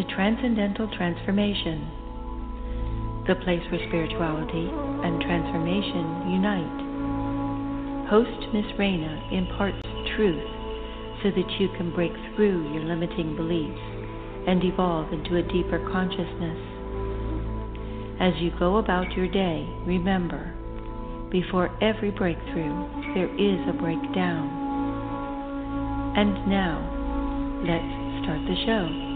to Transcendental Transformation, the place where spirituality and transformation unite. Host Miss Raina imparts truth so that you can break through your limiting beliefs and evolve into a deeper consciousness. As you go about your day, remember, before every breakthrough, there is a breakdown. And now, let's start the show.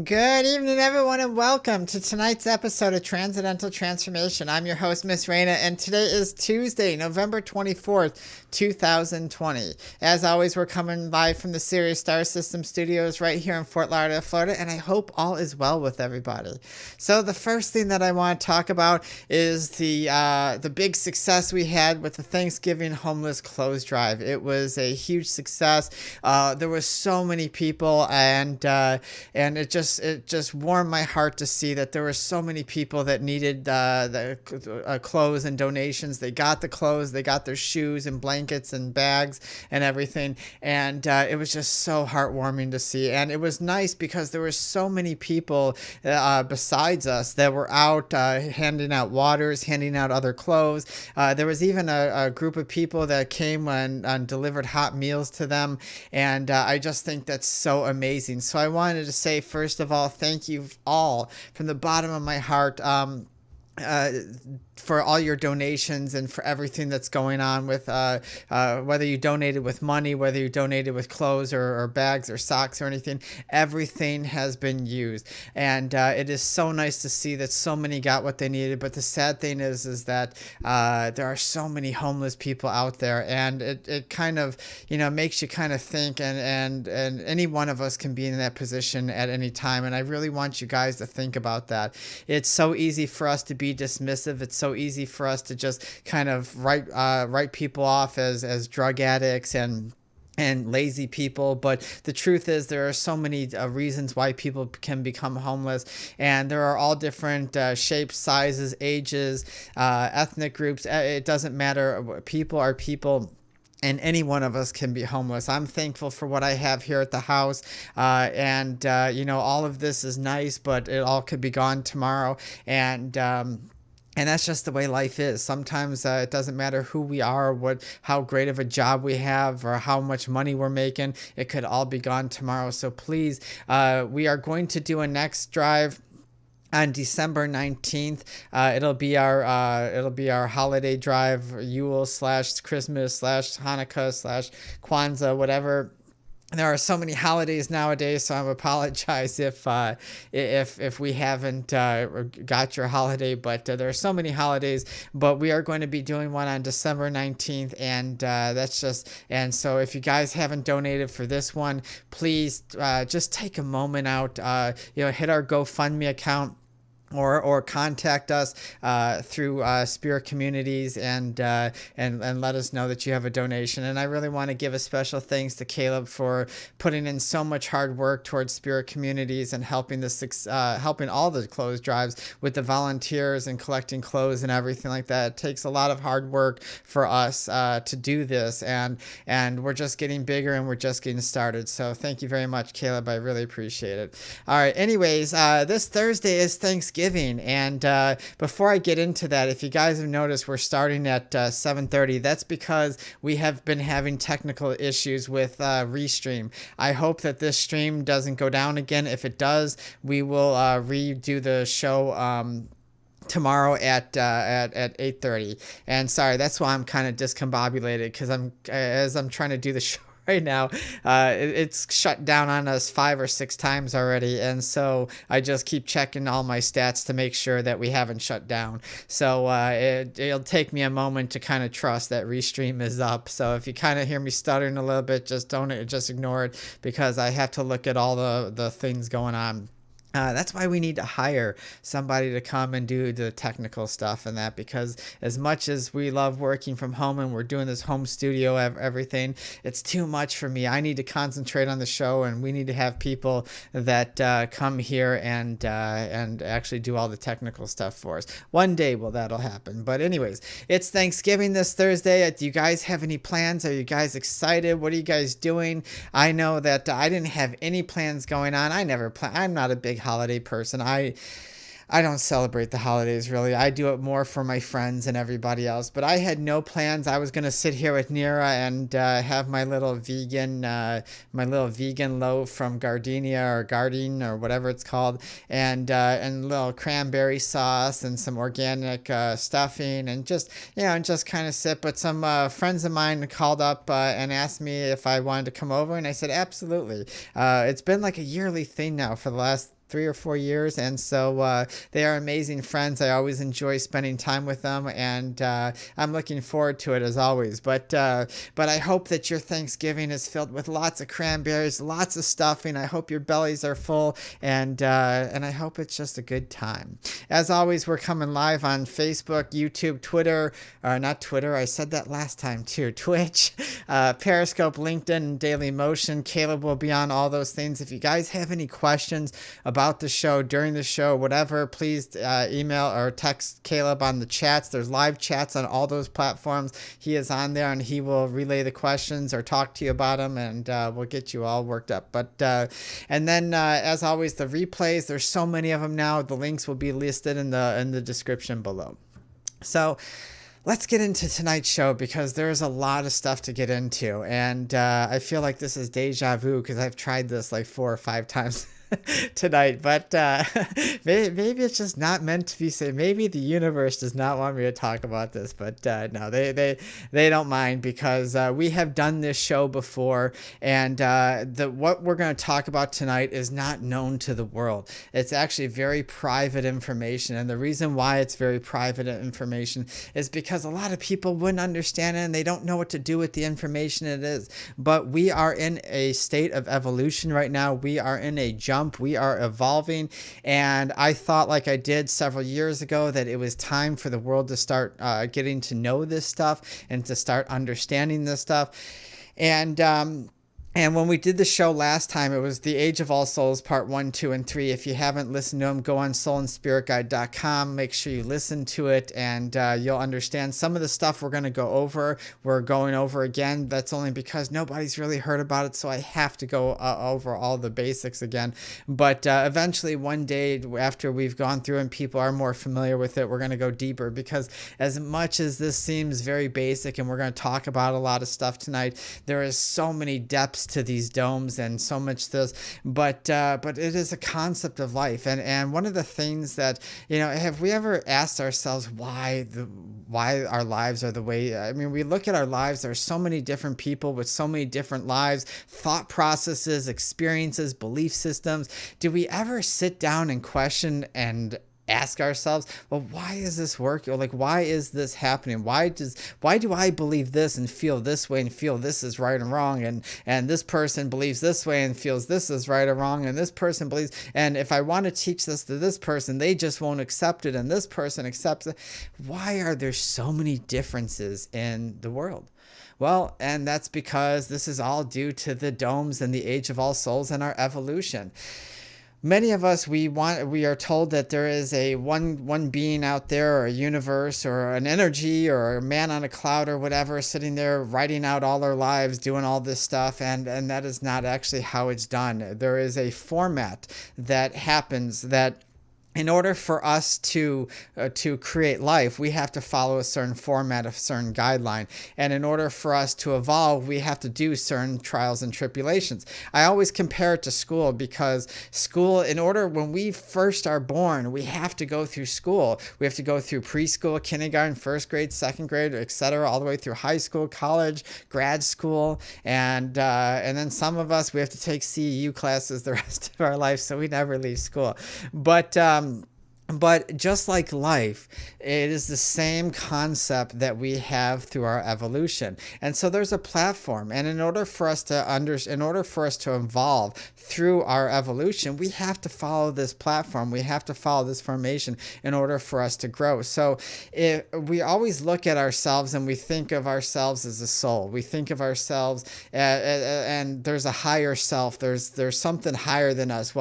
Good evening, everyone, and welcome to tonight's episode of Transcendental Transformation. I'm your host, Miss Raina, and today is Tuesday, November 24th, 2020. As always, we're coming live from the Sirius Star System studios right here in Fort Lauderdale, Florida, and I hope all is well with everybody. So the first thing that I want to talk about is the big success we had with the Thanksgiving Homeless Clothes Drive. It was a huge success. There were so many people, and it just warmed my heart to see that there were so many people that needed the clothes and donations. They got the clothes, they got their shoes and blankets and bags and everything, and it was just so heartwarming to see. And it was nice because there were so many people besides us that were out handing out waters, handing out other clothes. There was even a group of people that came and delivered hot meals to them, and I just think that's so amazing. So I wanted to say, first of all, thank you all from the bottom of my heart for all your donations and for everything that's going on with whether you donated with money, whether you donated with clothes or bags or socks or anything. Everything has been used, and it is so nice to see that so many got what they needed. But the sad thing is that there are so many homeless people out there, and it kind of makes you kind of think, and any one of us can be in that position at any time. And I really want you guys to think about that. It's so easy for us to be dismissive. It's so easy for us to just kind of write people off as drug addicts and lazy people, but the truth is there are so many reasons why people can become homeless, and there are all different shapes, sizes, ages, ethnic groups. It doesn't matter. People are people, and any one of us can be homeless. I'm thankful for what I have here at the house, and all of this is nice, but it all could be gone tomorrow, and that's just the way life is. Sometimes it doesn't matter who we are, how great of a job we have, or how much money we're making. It could all be gone tomorrow. So please, we are going to do a next drive on December 19th. It'll be our holiday drive, Yule / Christmas / Hanukkah / Kwanzaa, whatever. There are so many holidays nowadays, so I apologize if we haven't got your holiday, but there are so many holidays. But we are going to be doing one on December 19th, and so if you guys haven't donated for this one, please just take a moment out, hit our GoFundMe account, or contact us through Spirit Communities and let us know that you have a donation. And I really want to give a special thanks to Caleb for putting in so much hard work towards Spirit Communities and helping all the clothes drives with the volunteers and collecting clothes and everything like that. It takes a lot of hard work for us to do this, and we're just getting bigger and we're just getting started. So thank you very much, Caleb. I really appreciate it. All right. Anyways, this Thursday is Thanksgiving. And before I get into that, if you guys have noticed, we're starting at 7:30. That's because we have been having technical issues with Restream. I hope that this stream doesn't go down again. If it does, we will redo the show tomorrow at 8:30. And sorry, that's why I'm kind of discombobulated, because as I'm trying to do the show right now, it's shut down on us 5 or 6 times already, and so I just keep checking all my stats to make sure that we haven't shut down. So it'll take me a moment to kind of trust that Restream is up. So if you kind of hear me stuttering a little bit, just ignore it, because I have to look at all the things going on. That's why we need to hire somebody to come and do the technical stuff and that, because as much as we love working from home and we're doing this home studio everything, it's too much for me. I need to concentrate on the show, and we need to have people that come here and actually do all the technical stuff for us. One day, well, that'll happen. But anyways, it's Thanksgiving this Thursday. Do you guys have any plans? Are you guys excited? What are you guys doing? I know that I didn't have any plans going on. I'm not a big holiday person. I don't celebrate the holidays really. I do it more for my friends and everybody else. But I had no plans. I was gonna sit here with Nira and have my little vegan loaf from Gardenia or Gardein or whatever it's called, and little cranberry sauce and some organic stuffing, and just kind of sit. But some friends of mine called up and asked me if I wanted to come over, and I said absolutely. It's been like a yearly thing now for the last 3 or 4 years, and so they are amazing friends. I always enjoy spending time with them, and I'm looking forward to it as always. But I hope that your Thanksgiving is filled with lots of cranberries, lots of stuffing. I hope your bellies are full, and I hope it's just a good time. As always, we're coming live on Facebook, YouTube, Twitter, not Twitter, I said that last time too, Twitch, Periscope, LinkedIn, Daily Motion. Caleb will be on all those things. If you guys have any questions about the show, during the show, whatever, please email or text Caleb on the chats. There's live chats on all those platforms. He is on there, and he will relay the questions or talk to you about them, and we'll get you all worked up. But and then as always, the replays, there's so many of them now. The links will be listed in the description below. So let's get into tonight's show, because there's a lot of stuff to get into, and I feel like this is deja vu because I've tried this like 4 or 5 times tonight, but maybe it's just not meant to be said. Maybe the universe does not want me to talk about this, but no, they don't mind, because we have done this show before, and what we're going to talk about tonight is not known to the world. It's actually very private information, and the reason why it's very private information is because a lot of people wouldn't understand it, and they don't know what to do with the information it is. But we are in a state of evolution right now. We are in a jump. We are evolving, and I thought, like I did several years ago, that it was time for the world to start getting to know this stuff and to start understanding this stuff. And when we did the show last time, it was The Age of All Souls, Part 1, 2, and 3. If you haven't listened to them, go on soulandspiritguide.com. Make sure you listen to it, and you'll understand some of the stuff we're going to go over. We're going over again. That's only because nobody's really heard about it, so I have to go over all the basics again. But eventually, one day, after we've gone through and people are more familiar with it, we're going to go deeper, because as much as this seems very basic, and we're going to talk about a lot of stuff tonight, there is so many depths to these domes and so much this, but it is a concept of life, and one of the things that, have we ever asked ourselves why our lives are the way? I mean, we look at our lives, there's so many different people with so many different lives, thought processes, experiences, belief systems. Do we ever sit down and question and ask ourselves, well, why is this working? Or like, why is this happening? Why do I believe this and feel this way and feel this is right and wrong? And this person believes this way and feels this is right or wrong. And this person believes, and if I want to teach this to this person, they just won't accept it. And this person accepts it. Why are there so many differences in the world? Well, and that's because this is all due to the domes and the Age of All Souls and our evolution. Many of us, we are told that there is a one being out there, or a universe, or an energy, or a man on a cloud, or whatever, sitting there writing out all our lives, doing all this stuff, and that is not actually how it's done. There is a format that happens that, in order for us to create life, we have to follow a certain format, a certain guideline. And in order for us to evolve, we have to do certain trials and tribulations. I always compare it to school, because school, when we first are born, we have to go through school. We have to go through preschool, kindergarten, first grade, second grade, etc., all the way through high school, college, grad school, and then some of us, we have to take CEU classes the rest of our life, so we never leave school. But But just like life, it is the same concept that we have through our evolution. And so there's a platform. And in order for us to evolve through our evolution, we have to follow this platform. We have to follow this formation in order for us to grow. So we always look at ourselves and we think of ourselves as a soul. We think of ourselves and there's a higher self. There's something higher than us.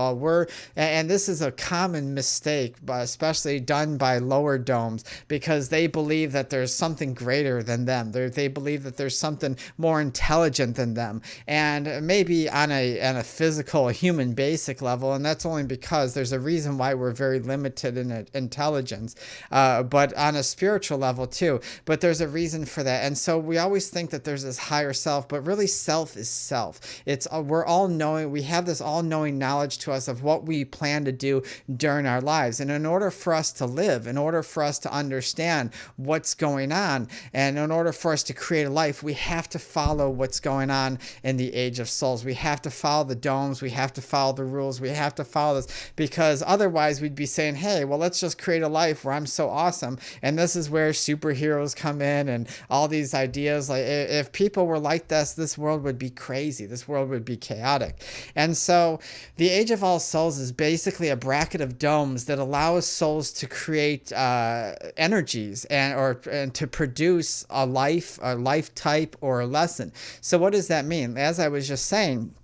And this is a common mistake, especially done by lower domes, because they believe that there's something greater than them. They believe that there's something more intelligent than them, and maybe on a physical, human, basic level. And that's only because there's a reason why we're very limited in intelligence, but on a spiritual level too. But there's a reason for that, and so we always think that there's this higher self, but really self is self. We're all knowing. We have this all-knowing knowledge to us of what we plan to do during our lives, and in order for us to live, in order for us to understand what's going on, and in order for us to create a life, we have to follow what's going on in the Age of Souls. We have to follow the domes. We have to follow the rules. We have to follow this, because otherwise we'd be saying, hey, well, let's just create a life where I'm so awesome. And this is where superheroes come in and all these ideas. Like, if people were like this world would be crazy. This world would be chaotic. And so the Age of All Souls is basically a bracket of domes that allows souls to create energies and to produce a life type, or a lesson. So what does that mean? As I was just saying,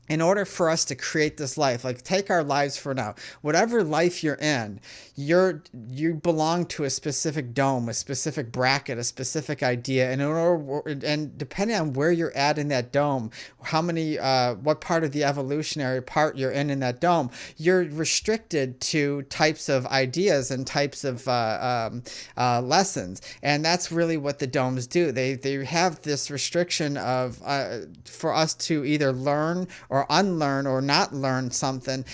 in order for us to create this life, like take our lives for now, whatever life you're in, you belong to a specific dome, a specific bracket, a specific idea. And depending on where you're at in that dome, what part of the evolutionary part you're in that dome, you're restricted to types of ideas and types of lessons. And that's really what the domes do. They have this restriction of for us to either learn or unlearn or not learn something,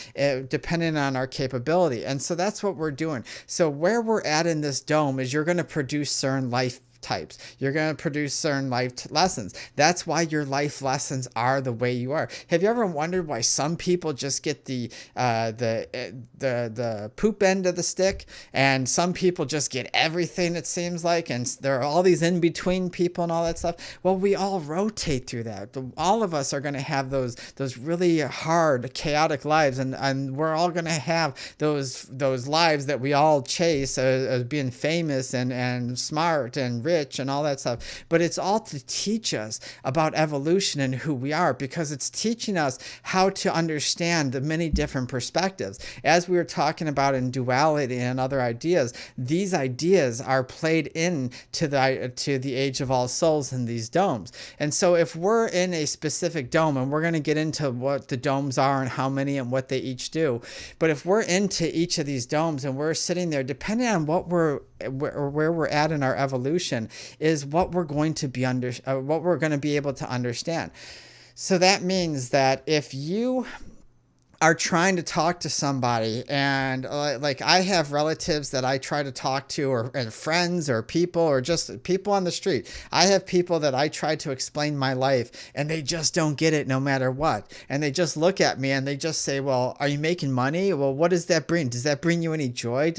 depending on our capability. And so that's what we're doing. So where we're at in this dome is you're going to produce certain life types. You're going to produce certain life lessons. That's why your life lessons are the way you are. Have you ever wondered why some people just get the poop end of the stick, and some people just get everything, it seems like, and there are all these in-between people and all that stuff? Well, we all rotate through that. All of us are going to have those really hard, chaotic lives, and we're all going to have those lives that we all chase as being famous and smart and rich and all that stuff. But it's all to teach us about evolution and who we are, because it's teaching us how to understand the many different perspectives. As we were talking about in duality and other ideas, these ideas are played in to the Age of All Souls in these domes. And so if we're in a specific dome, and we're going to get into what the domes are and how many and what they each do, but if we're into each of these domes and we're sitting there, depending on where we're at in our evolution, is what we're going to be what we're going to be able to understand. So that means that if you are trying to talk to somebody, and like I have relatives that I try to talk to, and friends or people, or just people on the street. I have people that I try to explain my life, and they just don't get it no matter what. And they just look at me and they just say, well, are you making money? Well, what does that bring? Does that bring you any joy?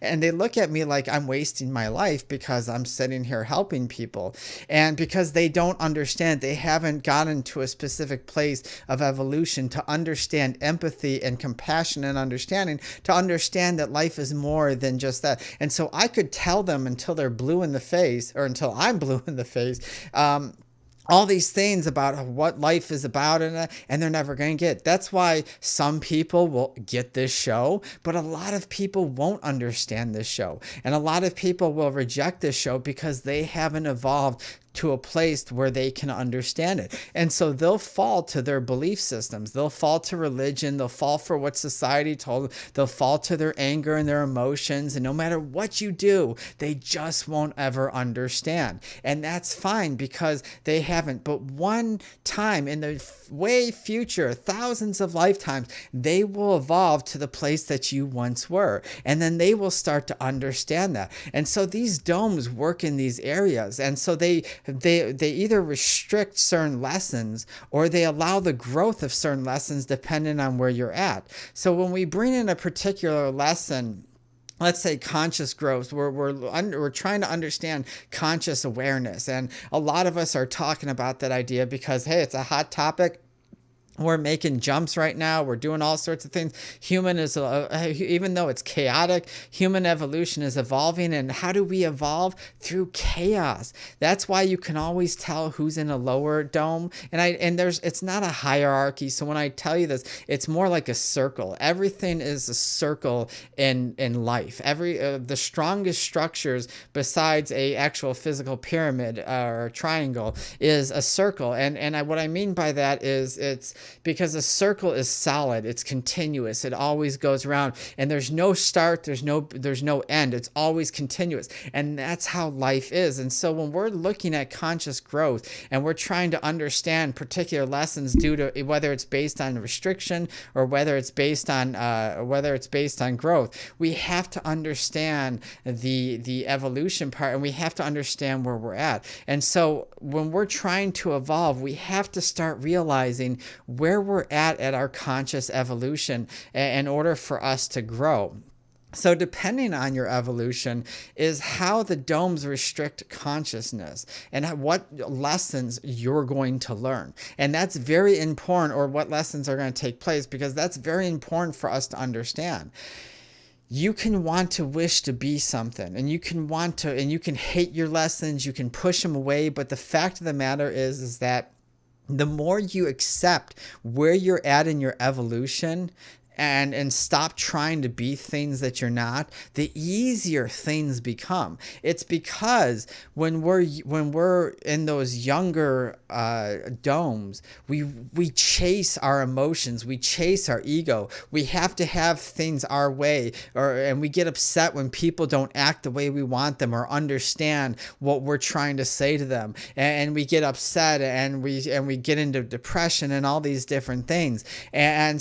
And they look at me like I'm wasting my life because I'm sitting here helping people. And because they don't understand, they haven't gotten to a specific place of evolution to understand empathy and compassion and understanding, to understand that life is more than just that. And so I could tell them until they're blue in the face, or until I'm blue in the face, all these things about what life is about, and they're never going to get. That's why some people will get this show, but a lot of people won't understand this show. And a lot of people will reject this show because they haven't evolved to a place where they can understand it. And so they'll fall to their belief systems. They'll fall to religion. They'll fall for what society told them. They'll fall to their anger and their emotions. And no matter what you do, they just won't ever understand. And that's fine, because they haven't. But one time in the way future, thousands of lifetimes, they will evolve to the place that you once were. And then they will start to understand that. And so these domes work in these areas. And so they either restrict certain lessons, or they allow the growth of certain lessons depending on where you're at. So when we bring in a particular lesson let's say conscious growth. We're trying to understand conscious awareness, and a lot of us are talking about that idea because, hey, it's a hot topic. We're making jumps right now. We're doing all sorts of things. Human is, even though it's chaotic, human evolution is evolving. And how do we evolve? Through chaos. That's why you can always tell who's in a lower dome. It's not a hierarchy. So when I tell you this, it's more like a circle. Everything is a circle in life. The strongest structures besides a actual physical pyramid or triangle is a circle. And what I mean by that is it's because a circle is solid, it's continuous, it always goes around, and there's no start, there's no end, it's always continuous. And that's how life is. And so when we're looking at conscious growth and we're trying to understand particular lessons due to whether it's based on restriction or whether it's based on growth, we have to understand the evolution part, and we have to understand where we're at. And so when we're trying to evolve, we have to start realizing where we're at our conscious evolution in order for us to grow. So depending on your evolution is how the domes restrict consciousness and what lessons you're going to learn. And that's very important, or what lessons are going to take place, because that's very important for us to understand. You can want to wish to be something, and you can hate your lessons, you can push them away, but the fact of the matter is that the more you accept where you're at in your evolution and stop trying to be things that you're not, the easier things become. It's because when we're in those younger domes, we chase our emotions, we chase our ego. We have to have things our way, and we get upset when people don't act the way we want them or understand what we're trying to say to them, and we get upset, and we get into depression and all these different things, and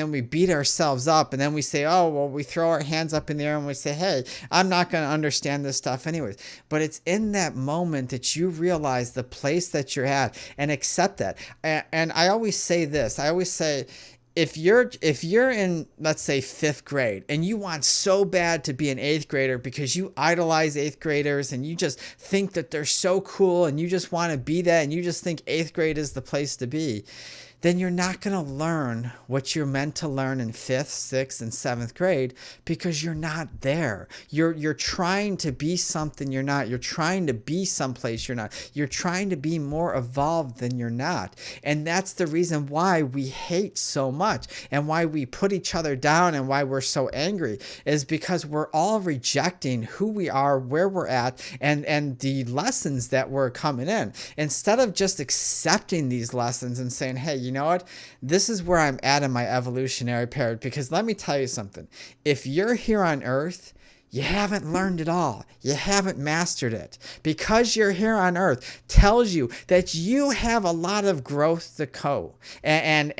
then we beat ourselves up, and then we say, oh, well, we throw our hands up in the air and we say, hey, I'm not going to understand this stuff anyways. But it's in that moment that you realize the place that you're at and accept that. And I always say this, if you're in, let's say, 5th grade, and you want so bad to be an 8th grader because you idolize 8th graders and you just think that they're so cool and you just want to be that, and you just think 8th grade is the place to be, then you're not going to learn what you're meant to learn in 5th, 6th, and 7th grade, because you're not there. You're trying to be something you're not. You're trying to be someplace you're not. You're trying to be more evolved than you're not. And that's the reason why we hate so much, and why we put each other down, and why we're so angry, is because we're all rejecting who we are, where we're at, and the lessons that we're coming in. Instead of just accepting these lessons and saying, hey, you know what? This is where I'm at in my evolutionary period. Because let me tell you something. If you're here on Earth, you haven't learned it all. You haven't mastered it. Because you're here on Earth tells you that you have a lot of growth to go. And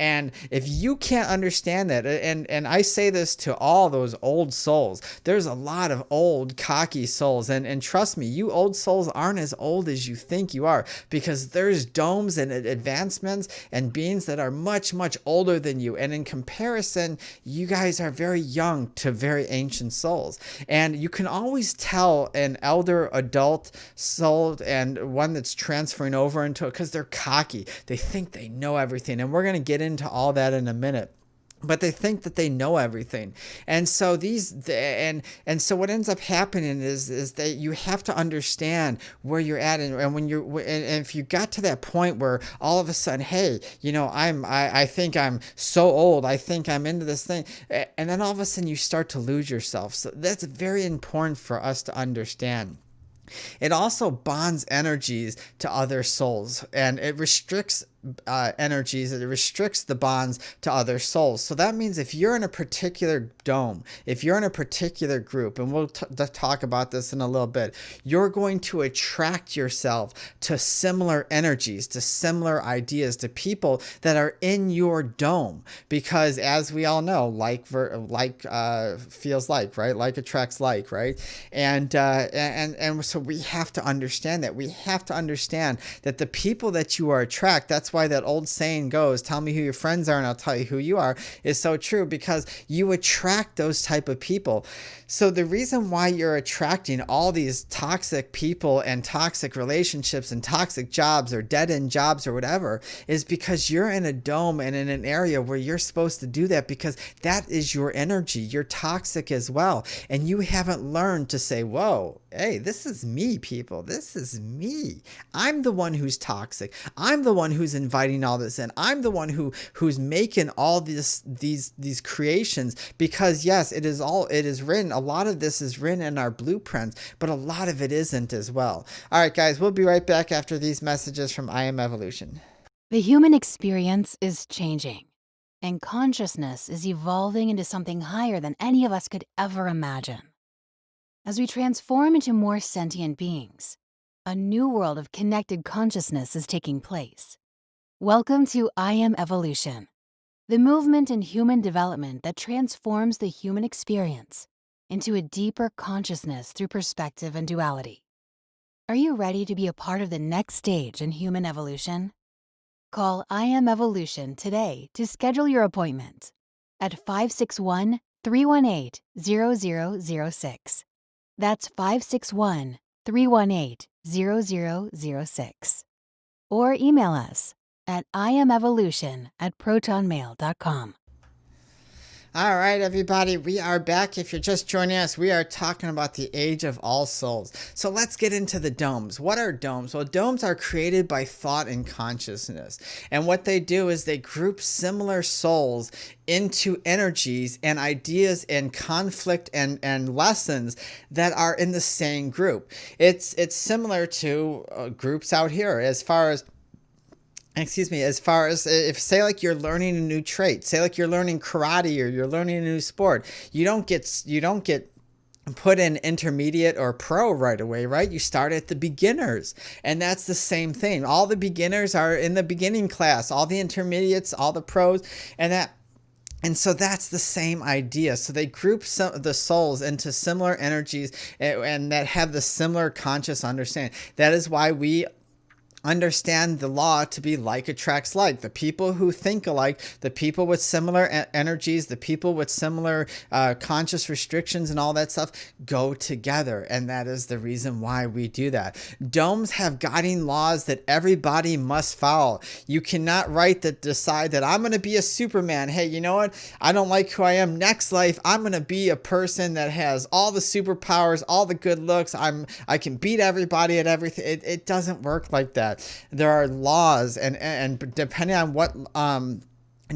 if you can't understand that, and I say this to all those old souls, there's a lot of old cocky souls. And trust me, you old souls aren't as old as you think you are, because there's domes and advancements and beings that are much, much older than you. And in comparison, you guys are very young to very ancient souls. And you can always tell an elder adult soul and one that's transferring over into it, because they're cocky. They think they know everything. And we're going to get into all that in a minute. But they think that they know everything. And so so what ends up happening is that you have to understand where you're at. And if you got to that point where all of a sudden, hey, you know, I think I'm so old, I think I'm into this thing, and then all of a sudden you start to lose yourself. So that's very important for us to understand. It also bonds energies to other souls, and it restricts energies, it restricts the bonds to other souls. So that means if you're in a particular dome, if you're in a particular group, and we'll talk about this in a little bit, you're going to attract yourself to similar energies, to similar ideas, to people that are in your dome. Because as we all know, like feels like, right? Like attracts like, right? And so we have to understand that. We have to understand that the people that you are attract, that's why that old saying goes, tell me who your friends are and I'll tell you who you are, is so true, because you attract those type of people. So the reason why you're attracting all these toxic people and toxic relationships and toxic jobs or dead-end jobs or whatever is because you're in a dome and in an area where you're supposed to do that, because that is your energy. You're toxic as well. And you haven't learned to say, whoa, hey, this is me, people. This is me. I'm the one who's toxic. I'm the one who's inviting all this in. I'm the one who's making all these creations, because yes, it is written. A lot of this is written in our blueprints, but a lot of it isn't as well. All right, guys, we'll be right back after these messages from I Am Evolution. The human experience is changing, and consciousness is evolving into something higher than any of us could ever imagine. As we transform into more sentient beings, a new world of connected consciousness is taking place. Welcome to I Am Evolution, the movement in human development that transforms the human experience into a deeper consciousness through perspective and duality. Are you ready to be a part of the next stage in human evolution? Call I Am Evolution today to schedule your appointment at 561-318-0006. That's 561-318-0006. Or email us at iamevolution@protonmail.com. All right, everybody, we are back. If you're just joining us, we are talking about the age of all souls. So let's get into the domes. What are domes? Well, domes are created by thought and consciousness. And what they do is they group similar souls into energies and ideas and conflict and lessons that are in the same group. It's similar to groups out here as far as if, say, like you're learning a new trait, say like you're learning karate or you're learning a new sport, you don't get put in intermediate or pro right away, right? You start at the beginners, and that's the same thing. All the beginners are in the beginning class, all the intermediates, all the pros, and so that's the same idea. So they group the souls into similar energies and that have the similar conscious understanding. That is why we understand the law to be like attracts like. The people who think alike, the people with similar energies, the people with similar conscious restrictions and all that stuff go together. And that is the reason why we do that. Domes have guiding laws that everybody must follow. You cannot decide that I'm going to be a Superman. Hey, you know what? I don't like who I am. Next life, I'm going to be a person that has all the superpowers, all the good looks. I can beat everybody at everything. It doesn't work like that. There are laws, and depending on what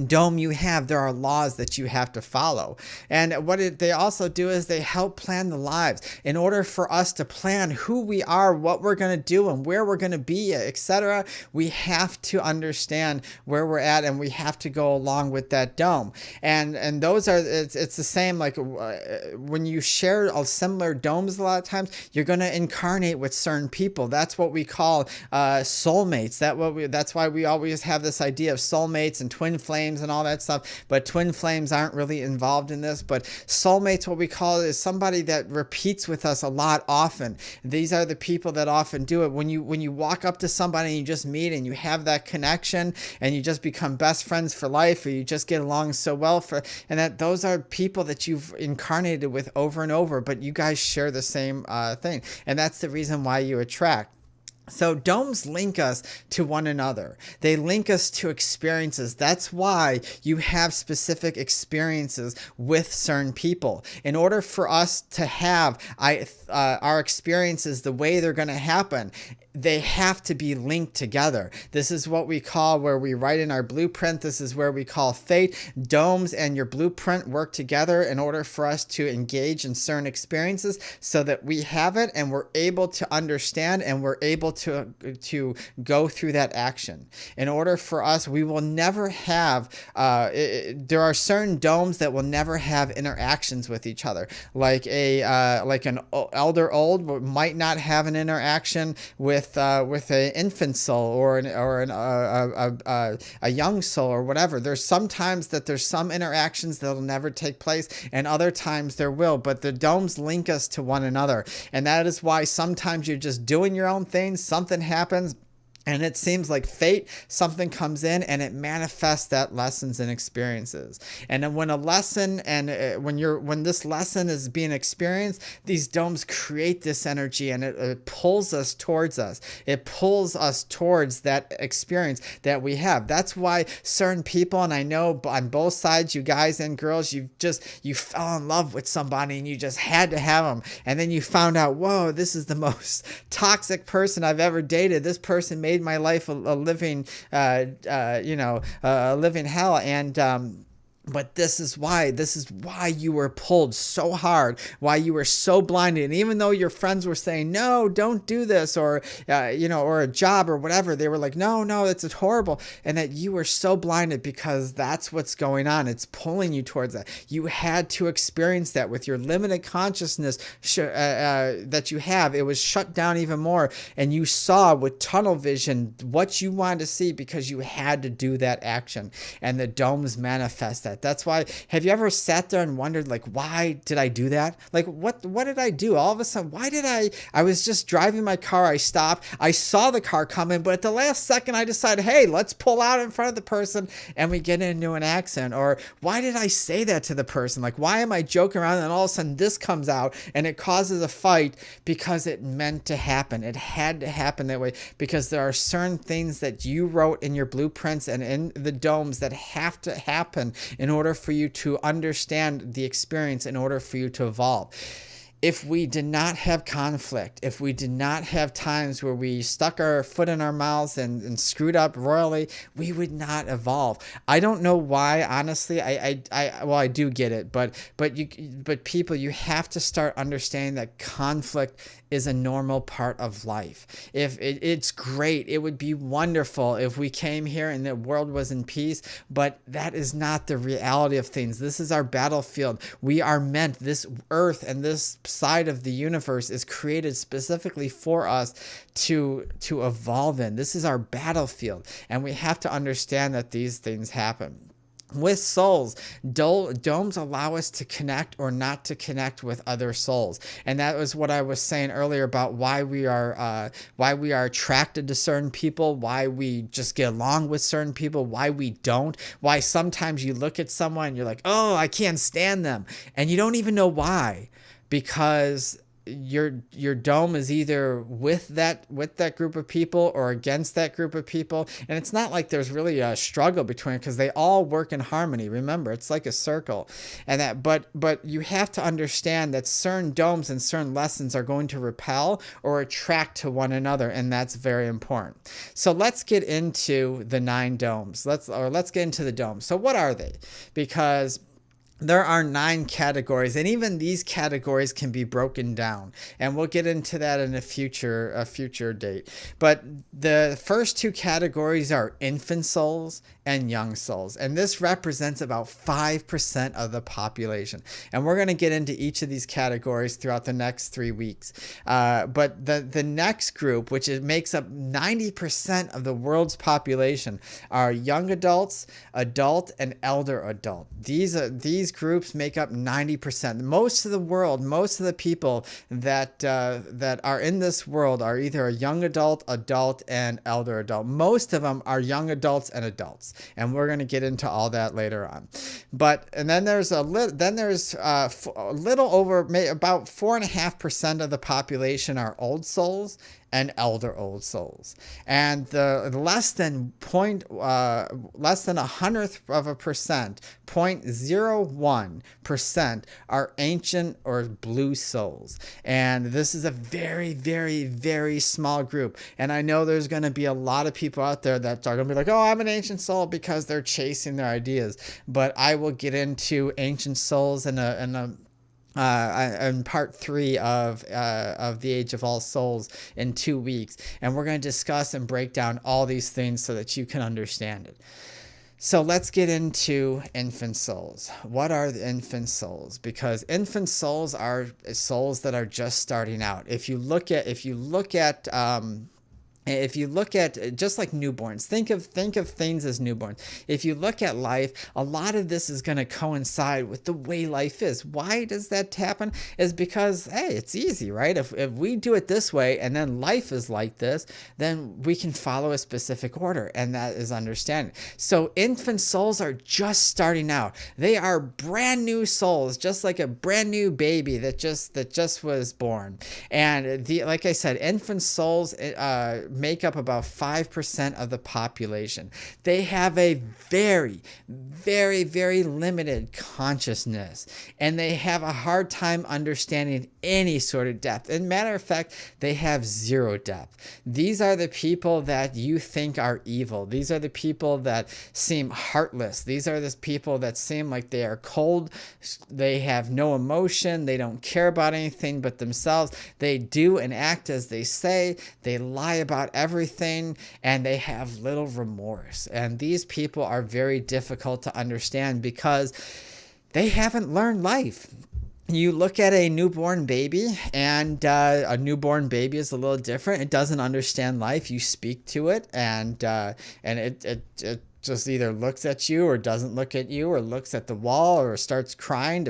dome you have, there are laws that you have to follow. And what they also do is they help plan the lives. In order for us to plan who we are, what we're going to do, and where we're going to be, etc., we have to understand where we're at, and we have to go along with that dome. And those are, it's the same, like when you share similar domes, a lot of times you're going to incarnate with certain people. That's what we call soulmates. That's why we always have this idea of soulmates and twin flames and all that stuff, but twin flames aren't really involved in this. But soulmates, what we call it, is somebody that repeats with us a lot often. These are the people that often do it. When you walk up to somebody and you just meet and you have that connection and you just become best friends for life, or you just get along so well those are people that you've incarnated with over and over, but you guys share the same thing, and that's the reason why you attract. So domes link us to one another. They link us to experiences. That's why you have specific experiences with certain people. In order for us to have our experiences the way they're going to happen, they have to be linked together. This is what we call, where we write in our blueprint, this is where we call fate. Domes and your blueprint work together in order for us to engage in certain experiences so that we have it and we're able to understand and we're able to go through that action. In order for us, we will never have, there are certain domes that will never have interactions with each other. Like an elder old might not have an interaction with an infant soul or a young soul or whatever. There's sometimes that there's some interactions that'll never take place, and other times there will, but the domes link us to one another. And that is why sometimes you're just doing your own thing, something happens, And it seems like fate, something comes in and it manifests that lessons and experiences. And then when a lesson and when this lesson is being experienced, these domes create this energy and it pulls us towards us. It pulls us towards that experience that we have. That's why certain people, and I know on both sides, you guys and girls, you fell in love with somebody and you just had to have them. And then you found out, whoa, this is the most toxic person I've ever dated. This person made my life a living living hell. And but this is why you were pulled so hard, why you were so blinded. And even though your friends were saying, no, don't do this, or or a job or whatever, they were like, no, it's horrible. And that you were so blinded because that's what's going on. It's pulling you towards that. You had to experience that with your limited consciousness that you have. It was shut down even more. And you saw with tunnel vision what you wanted to see because you had to do that action. And the domes manifest that. That's why, have you ever sat there and wondered, like, why did I do that? Like, what did I do? All of a sudden, why did I was just driving my car. I stopped. I saw the car coming, but at the last second, I decided, hey, let's pull out in front of the person and we get into an accident. Or why did I say that to the person? Like, why am I joking around and all of a sudden this comes out and it causes a fight? Because it meant to happen. It had to happen that way because there are certain things that you wrote in your blueprints and in the domes that have to happen in order for you to understand the experience, in order for you to evolve. If we did not have conflict, if we did not have times where we stuck our foot in our mouths and screwed up royally, we would not evolve. I don't know why, honestly. I do get it, but people, you have to start understanding that conflict is a normal part of life. If it's great, it would be wonderful if we came here and the world was in peace, but that is not the reality of things. This is our battlefield. We are meant, this earth and this side of the universe is created specifically for us to evolve in. This is our battlefield, and we have to understand that these things happen. With souls, domes allow us to connect or not to connect with other souls. And that was what I was saying earlier about why we are attracted to certain people, why we just get along with certain people, why we don't, why sometimes you look at someone and you're like, oh, I can't stand them. And you don't even know why, because your dome is either with that group of people or against that group of people. And it's not like there's really a struggle between it because they all work in harmony. Remember, it's like a circle. And that but you have to understand that certain domes and certain lessons are going to repel or attract to one another, and that's very important. So let's get into the 9 domes. Let's get into the domes. So what are they? Because there are 9 categories, and even these categories can be broken down, and we'll get into that in a future date. But the first 2 categories are infant souls and young souls, and this represents about 5% of the population. And we're going to get into each of these categories throughout the next 3 weeks. But the next group, which makes up 90% of the world's population, are young adults, adult, and elder adult. These groups make up 90%. Most of the world, most of the people that are in this world are either a young adult, and elder adult. Most of them are young adults and adults, and we're going to get into all that later on. And then there's a little over about 4.5% of the population are old souls and elder old souls, and the less than 0.01%, 0.01% are ancient or blue souls. And this is a very, very, very small group. And I know there's going to be a lot of people out there that are going to be like, oh, I'm an ancient soul, because they're chasing their ideas. But I will get into ancient souls in part 3 of the Age of All Souls in 2 weeks, and we're going to discuss and break down all these things so that you can understand it. So let's get into infant souls. What are the infant souls? Because infant souls are souls that are just starting out. If you look at If you look at just like newborns, think of things as newborns. If you look at life, a lot of this is going to coincide with the way life is. Why does that happen? Is because, hey, it's easy, right? If we do it this way and then life is like this, then we can follow a specific order, and that is understanding. So infant souls are just starting out. They are brand new souls, just like a brand new baby that just was born. And like I said, infant souls make up about 5% of the population. They have a very, very, very limited consciousness, and they have a hard time understanding any sort of depth. As a matter of fact, they have zero depth. These are the people that you think are evil. These are the people that seem heartless. These are the people that seem like they are cold. They have no emotion. They don't care about anything but themselves. They do and act as they say. They lie about everything, and they have little remorse. And these people are very difficult to understand because they haven't learned life. You look at a newborn baby, and a newborn baby is a little different. It doesn't understand life. You speak to it, and it just either looks at you or doesn't look at you, or looks at the wall or starts crying,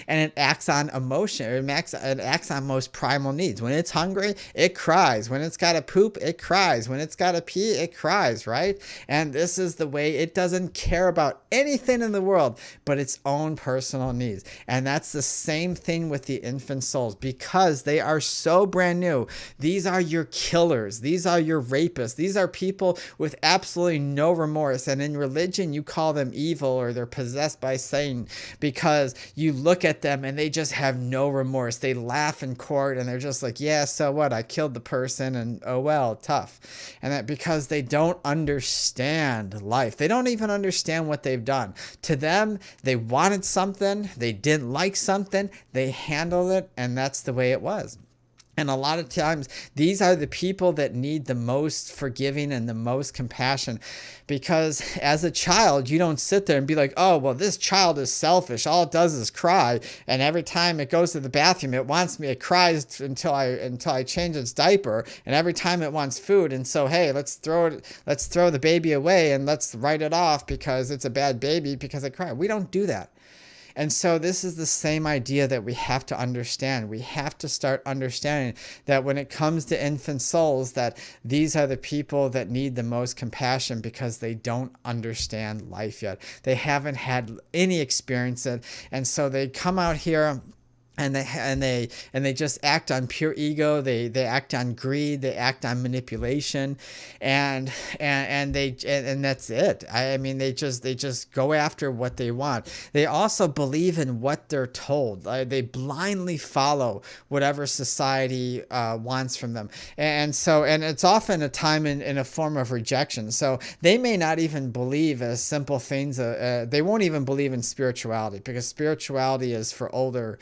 and it acts on emotion. It acts on most primal needs. When it's hungry, it cries. When it's got to poop, it cries. When it's got to pee, it cries, right? And this is the way it doesn't care about anything in the world but its own personal needs. And that's the same thing with the infant souls, because they are so brand new. These are your killers. These are your rapists. These are people with absolutely no remorse. And in religion, you call them evil, or they're possessed by Satan, because you look at them and they just have no remorse. They laugh in court and they're just like, yeah, so what? I killed the person, and oh well, tough. And that because they don't understand life. They don't even understand what they've done. To them, they wanted something, they didn't like something, they handled it, and that's the way it was. And a lot of times, these are the people that need the most forgiving and the most compassion, because as a child, you don't sit there and be like, oh, well, this child is selfish. All it does is cry. And every time it goes to the bathroom, it wants me. It cries until I change its diaper. And every time it wants food. And so, hey, let's throw the baby away and let's write it off because it's a bad baby because it cried. We don't do that. And so this is the same idea that we have to understand. We have to start understanding that when it comes to infant souls, that these are the people that need the most compassion because they don't understand life yet. They haven't had any experience it. And so they come out here and they just act on pure ego. They act on greed. They act on manipulation, and that's it. I mean, they just go after what they want. They also believe in what they're told. They blindly follow whatever society wants from them, and it's often a time in a form of rejection. So they may not even believe as simple things. They won't even believe in spirituality, because spirituality is for older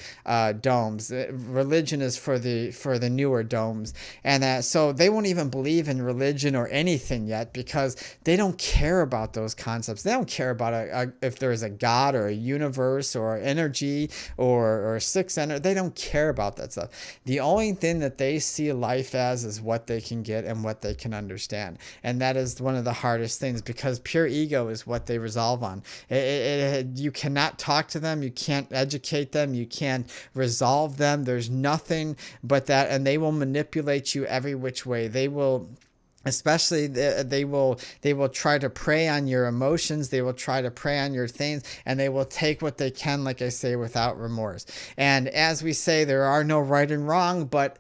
domes. Religion is for the newer domes, and so they won't even believe in religion or anything yet, because they don't care about those concepts. They don't care about if there is a God or a universe or energy or sixth energy. They don't care about that stuff. The only thing that they see life as is what they can get and what they can understand, and that is one of the hardest things, because pure ego is what they resolve on. You cannot talk to them. You can't educate them. You can't resolve them. There's nothing but that, and they will manipulate you every which way. They will they will try to prey on your emotions. They will try to prey on your things, and they will take what they can, like I say, without remorse. And as we say, there are no right and wrong, but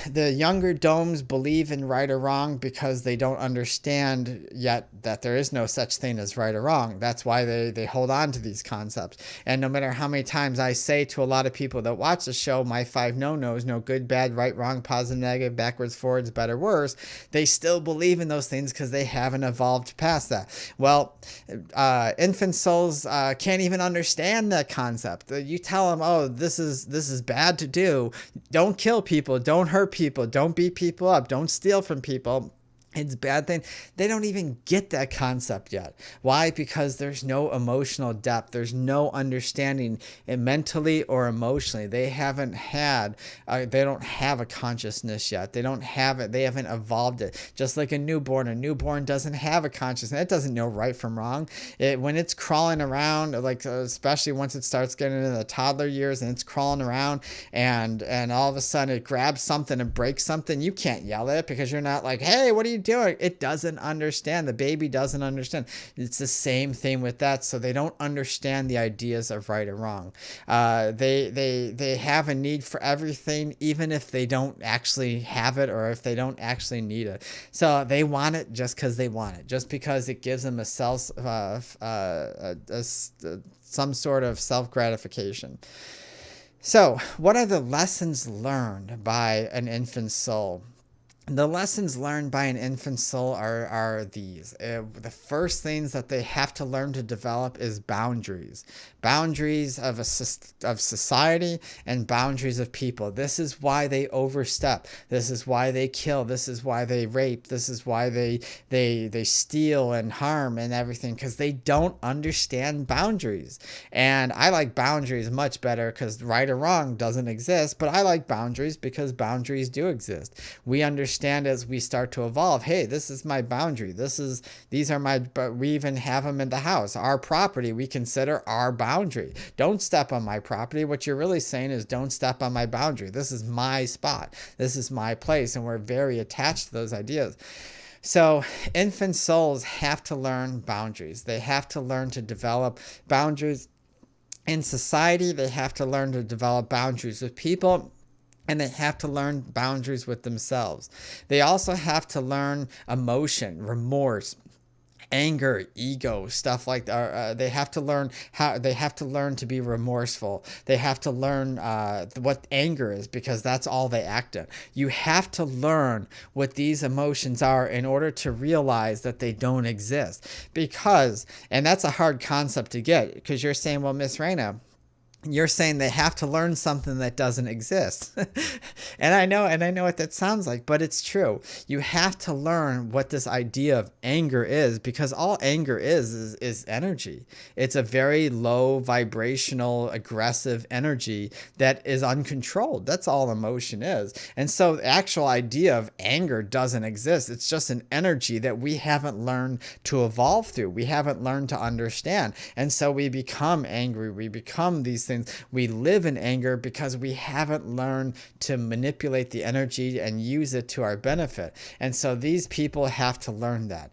the younger domes believe in right or wrong because they don't understand yet that there is no such thing as right or wrong. That's why they hold on to these concepts. And no matter how many times I say to a lot of people that watch the show, my 5 no-nos, no good, bad, right, wrong, positive, negative, backwards, forwards, better, worse, they still believe in those things because they haven't evolved past that. Well, infant souls can't even understand that concept. You tell them, oh, this is bad to do. Don't kill people. Don't hurt people, don't beat people up, don't steal from people. it's a bad thing. They don't even get that concept yet. Why? Because there's no emotional depth. There's no understanding mentally or emotionally. They haven't had, they don't have a consciousness yet. They don't have it. They haven't evolved it. Just like a newborn doesn't have a consciousness. It doesn't know right from wrong. When it's crawling around, like especially once it starts getting into the toddler years and it's crawling around and all of a sudden it grabs something and breaks something, you can't yell at it because you're not like, hey, what are you doing? It doesn't understand. The baby doesn't understand. It's the same thing with that. So they don't understand the ideas of right or wrong. They have a need for everything, even if they don't actually have it or if they don't actually need it. So they want it just because they want it, just because it gives them some sort of self-gratification. So what are the lessons learned by an infant soul? The lessons learned by an infant soul are these. The first things that they have to learn to develop is boundaries. Boundaries of society and boundaries of people. This is why they overstep. This is why they kill. This is why they rape. This is why they steal and harm and everything, because they don't understand boundaries. And I like boundaries much better because right or wrong doesn't exist, but I like boundaries because boundaries do exist. We understand as we start to evolve, hey, this is my boundary. These are my, but we even have them in the house. Our property, we consider our boundary. Don't step on my property. What you're really saying is don't step on my boundary. This is my spot. This is my place. And we're very attached to those ideas. So infant souls have to learn boundaries. They have to learn to develop boundaries in society. They have to learn to develop boundaries with people. And they have to learn boundaries with themselves. They also have to learn emotion, remorse, anger, ego, stuff like that. They have to learn to be remorseful. They have to learn what anger is, because that's all they act in. You have to learn what these emotions are in order to realize that they don't exist. And that's a hard concept to get, because you're saying, well, Miss Raina, you're saying they have to learn something that doesn't exist. and I know what that sounds like, but it's true. You have to learn what this idea of anger is, because all anger is energy. It's a very low vibrational, aggressive energy that is uncontrolled. That's all emotion is. And so the actual idea of anger doesn't exist. It's just an energy that we haven't learned to evolve through. We haven't learned to understand. And so we become angry. We become these things. We live in anger because we haven't learned to manipulate the energy and use it to our benefit. And so these people have to learn that.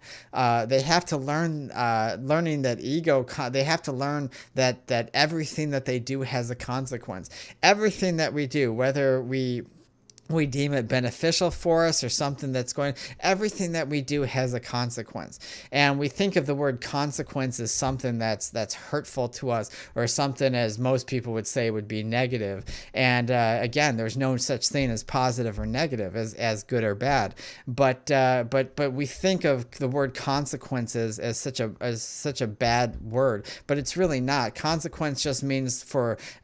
They have to learn learning that ego. They have to learn that everything that they do has a consequence. Everything that we do, whether we deem it beneficial for us or something that's everything that we do has a consequence. And we think of the word consequence as something that's hurtful to us, or something, as most people would say, would be negative. And again, there's no such thing as positive or negative, as good or bad. But we think of the word consequences as such a bad word, but it's really not. Consequence just means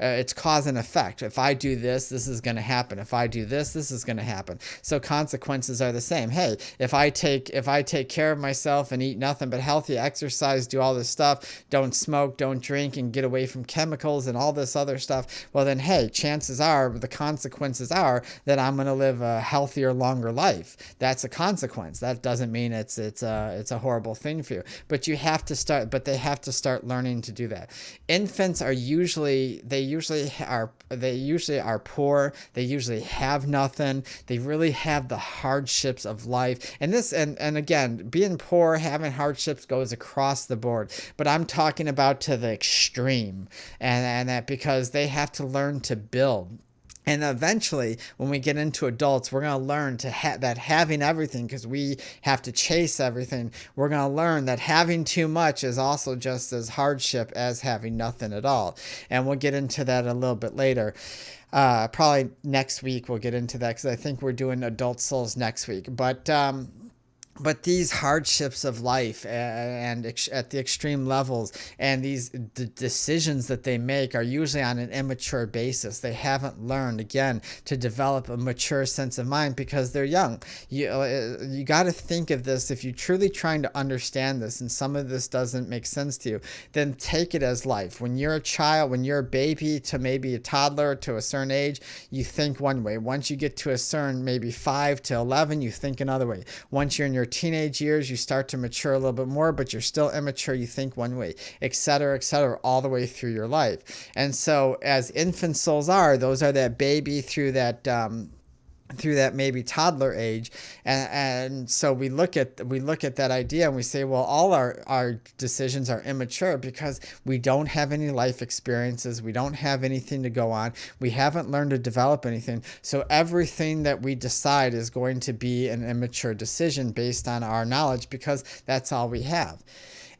it's cause and effect. If I do this, this is going to happen. If I do this is going to happen. So consequences are the same. Hey, if I take care of myself and eat nothing but healthy, exercise, do all this stuff, don't smoke, don't drink, and get away from chemicals and all this other stuff, well then, hey, chances are, the consequences are that I'm going to live a healthier, longer life. That's a consequence. That doesn't mean it's a horrible thing for you. But they have to start learning to do that. Infants are usually are poor. They usually have nothing. They really have the hardships of life. And again, being poor, having hardships goes across the board. But I'm talking about to the extreme, and that because they have to learn to build. And eventually, when we get into adults, we're going to learn that having everything, because we have to chase everything, we're going to learn that having too much is also just as hardship as having nothing at all. And we'll get into that a little bit later. Probably next week we'll get into that, because I think we're doing adult souls next week. But But these hardships of life and at the extreme levels and these decisions that they make are usually on an immature basis. They haven't learned, again, to develop a mature sense of mind because they're young. You got to think of this. If you're truly trying to understand this and some of this doesn't make sense to you, then take it as life. When you're a child, when you're a baby to maybe a toddler to a certain age, you think one way. Once you get to a certain maybe 5 to 11, you think another way. Once you're in your teenage years, you start to mature a little bit more, but you're still immature. You think one way, etc., all the way through your life. And so as infant souls are, those are that baby through that maybe toddler age, and so we look at that idea and we say, well, all our decisions are immature because we don't have any life experiences, we don't have anything to go on, we haven't learned to develop anything, so everything that we decide is going to be an immature decision based on our knowledge because that's all we have.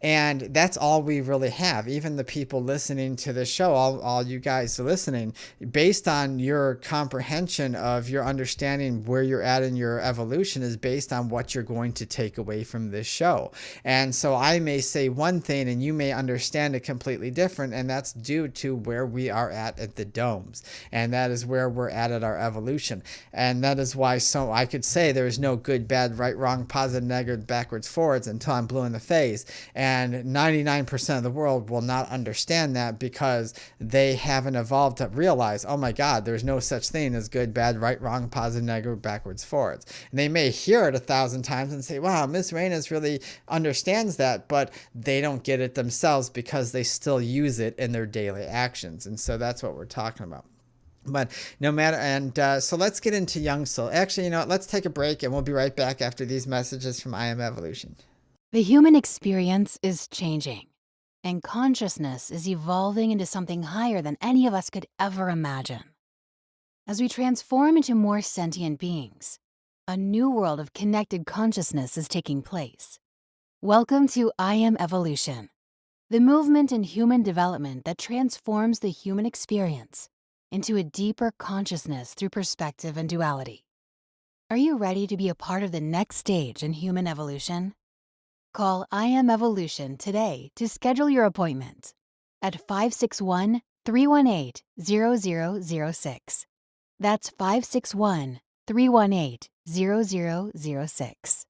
And that's all we really have. Even the people listening to this show, all you guys listening, based on your comprehension of your understanding where you're at in your evolution is based on what you're going to take away from this show. And so I may say one thing and you may understand it completely different, and that's due to where we are at the domes. And that is where we're at our evolution. And that is why I could say there is no good, bad, right, wrong, positive, negative, backwards, forwards until I'm blue in the face. And 99% of the world will not understand that because they haven't evolved to realize, oh my God, there's no such thing as good, bad, right, wrong, positive, negative, backwards, forwards. And they may hear it 1,000 times and say, wow, Miss Raina really understands that, but they don't get it themselves because they still use it in their daily actions. And so that's what we're talking about. But no matter, and so let's get into young soul. Actually, let's take a break and we'll be right back after these messages from I Am Evolution. The human experience is changing, and consciousness is evolving into something higher than any of us could ever imagine. As we transform into more sentient beings, a new world of connected consciousness is taking place. Welcome to I Am Evolution, the movement in human development that transforms the human experience into a deeper consciousness through perspective and duality. Are you ready to be a part of the next stage in human evolution? Call I Am Evolution today to schedule your appointment at 561-318-0006. That's 561-318-0006.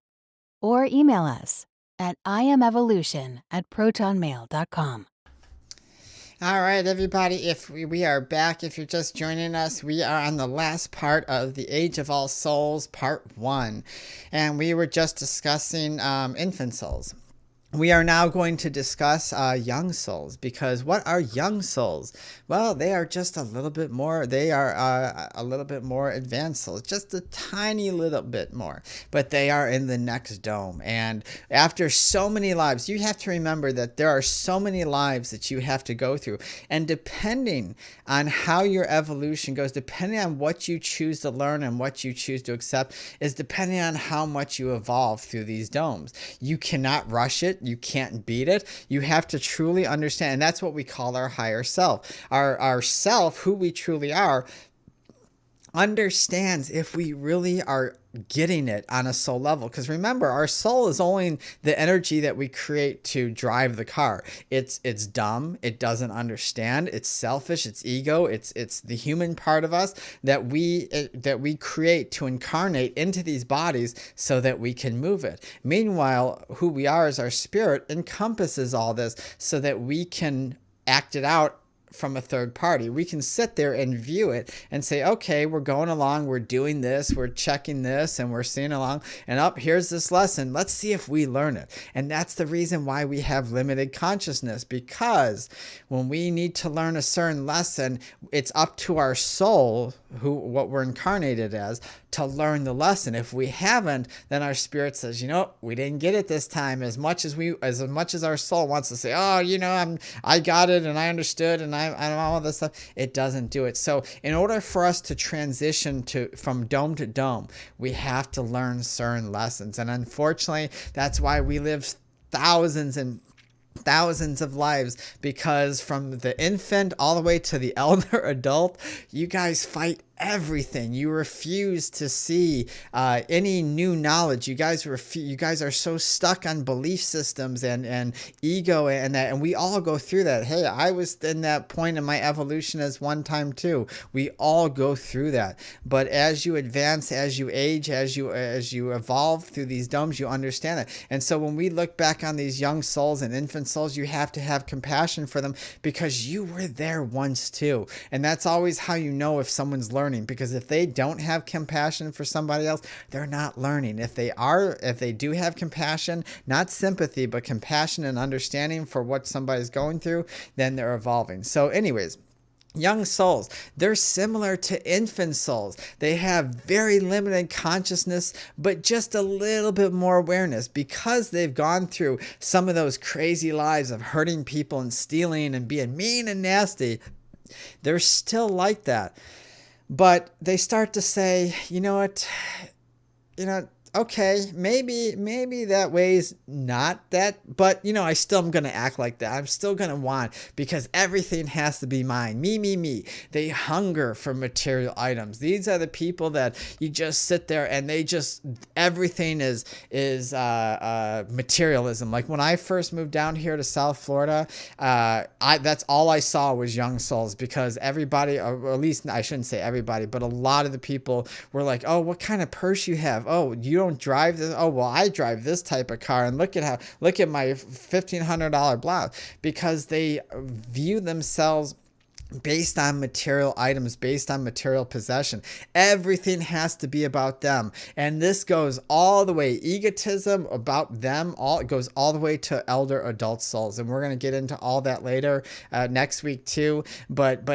Or email us at iamevolution@protonmail.com. All right, everybody, if we are back, if you're just joining us, we are on the last part of the Age of All Souls, Part 1. And we were just discussing infant souls. We are now going to discuss young souls, because what are young souls? Well, they are just a little bit more, they are a little bit more advanced souls, just a tiny little bit more, but they are in the next dome. And after so many lives, you have to remember that there are so many lives that you have to go through. And depending on how your evolution goes, depending on what you choose to learn and what you choose to accept, is depending on how much you evolve through these domes. You cannot rush it. You can't beat it. You have to truly understand. And that's what we call our higher self. Our self, who we truly are, understands if we really are getting it on a soul level. Because remember, our soul is only the energy that we create to drive the car. It's dumb. It doesn't understand. It's selfish. It's ego. It's the human part of us that we create to incarnate into these bodies so that we can move it. Meanwhile, who we are as our spirit encompasses all this so that we can act it out from a third party. We can sit there and view it and say, okay, we're going along, we're doing this, we're checking this, and we're seeing along, and here's this lesson. Let's see if we learn it. And that's the reason why we have limited consciousness, because when we need to learn a certain lesson, it's up to our soul, what we're incarnated as, to learn the lesson. If we haven't, then our spirit says, we didn't get it this time. As much as our soul wants to say, I got it and I understood and I all this stuff, it doesn't do it. So in order for us to transition from dome to dome, we have to learn certain lessons. And unfortunately, that's why we live thousands and thousands of lives, because from the infant all the way to the elder adult, you guys fight everything. You refuse to see any new knowledge. You guys are so stuck on belief systems and ego and that, and we all go through that. Hey, I was in that point in my evolution as one time too. We all go through that. But as you advance, as you age, as you evolve through these domes, you understand that. And so when we look back on these young souls and infant souls, you have to have compassion for them because you were there once too. And that's always how you know if someone's learning, because if they don't have compassion for somebody else, they're not learning. If they do have compassion, not sympathy, but compassion and understanding for what somebody's going through, then they're evolving. So anyways, young souls, they're similar to infant souls. They have very limited consciousness, but just a little bit more awareness because they've gone through some of those crazy lives of hurting people and stealing and being mean and nasty. They're still like that. But they start to say, you know what, okay, maybe that way's not that, but I still am going to act like that. I'm still going to want, because everything has to be mine. Me. They hunger for material items. These are the people that you just sit there and everything is materialism. Like when I first moved down here to South Florida, that's all I saw was young souls, because everybody, or at least I shouldn't say everybody, but a lot of the people were like, oh, what kind of purse you have? Oh, you don't drive this? Oh, well, I drive this type of car, and look at my $1,500 blouse, because they view themselves based on material items, based on material possession. Everything has to be about them. And this goes all the way, egotism about them, it goes all the way to elder adult souls. And we're going to get into all that later next week too. But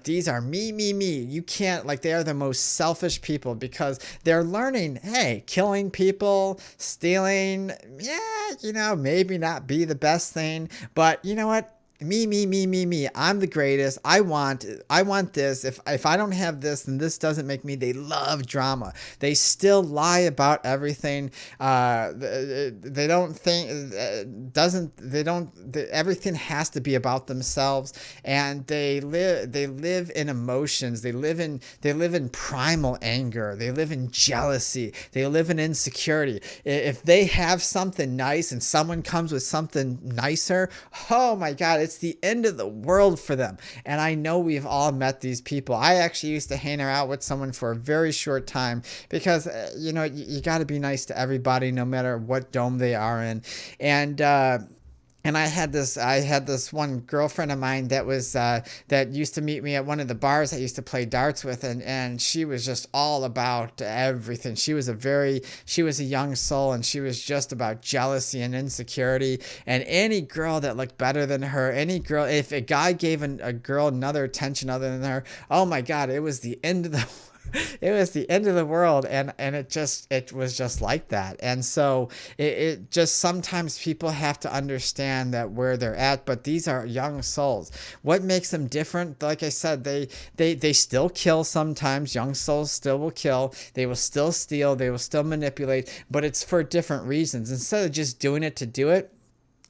these are me. You can't, they are the most selfish people, because they're learning, hey, killing people, stealing, maybe not be the best thing, but you know what? Me. I'm the greatest. I want this. If I don't have this, then this doesn't make me. They love drama. They still lie about everything. They don't think everything has to be about themselves, and they live in emotions. They live in primal anger. They live in jealousy. They live in insecurity. If they have something nice and someone comes with something nicer, oh my God, it's the end of the world for them. And I know we've all met these people. I actually used to hang out with someone for a very short time, because you got to be nice to everybody no matter what dome they are in. And I had this one girlfriend of mine that used to meet me at one of the bars I used to play darts with, and she was just all about everything. She was a young soul, and she was just about jealousy and insecurity. And any girl that looked better than her, if a guy gave a girl another attention other than her, oh my God, it was the end of the it was the end of the world. And it was just like that. And so it just, sometimes people have to understand that where they're at, but these are young souls. What makes them different? Like I said, they still kill sometimes. Young souls still will kill. They will still steal. They will still manipulate, but it's for different reasons. Instead of just doing it to do it,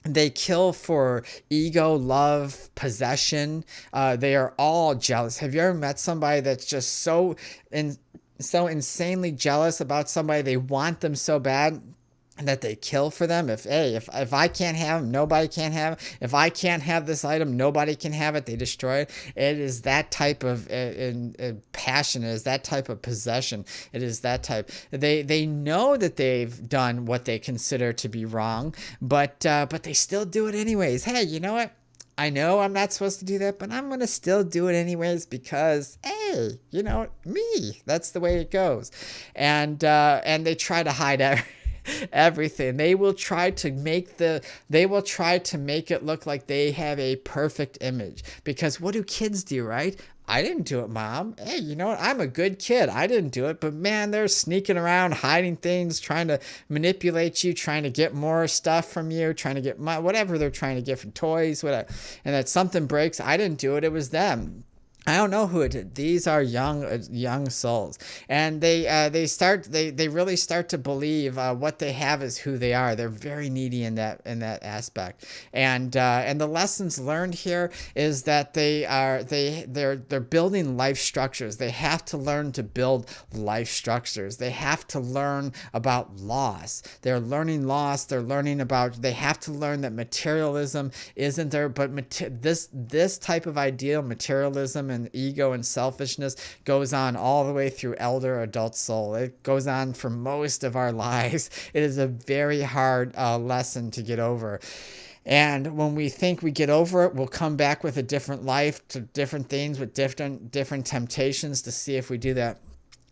they kill for ego, love, possession. They are all jealous. Have you ever met somebody that's just so insanely jealous about somebody? They want them so bad that they kill for them. If I can't have them, nobody can have it. If I can't have this item, nobody can have it. They destroy it. It is that type of passion. It is that type of possession. It is that type. They know that they've done what they consider to be wrong, but they still do it anyways. Hey, you know what? I know I'm not supposed to do that, but I'm going to still do it anyways, because, hey, me. That's the way it goes. And they try to hide everything. They will try to make it look like they have a perfect image, because what do kids do, right? I didn't do it, Mom. Hey, you know what? I'm a good kid. I didn't do it. But man, they're sneaking around, hiding things, trying to manipulate you, trying to get more stuff from you, trying to get whatever they're trying to get from toys, whatever. And that something breaks. I didn't do it. It was them. I don't know who it is. These are young souls, and they really start to believe what they have is who they are. They're very needy in that aspect, and the lessons learned here is that they're building life structures. They have to learn to build life structures. They have to learn about loss. They're learning loss. They're learning about. They have to learn that materialism isn't there, but this type of ideal materialism and ego and selfishness goes on all the way through elder adult soul. It goes on for most of our lives. It is a very hard lesson to get over. And when we think we get over it, we'll come back with a different life to different things with different temptations to see if we do that.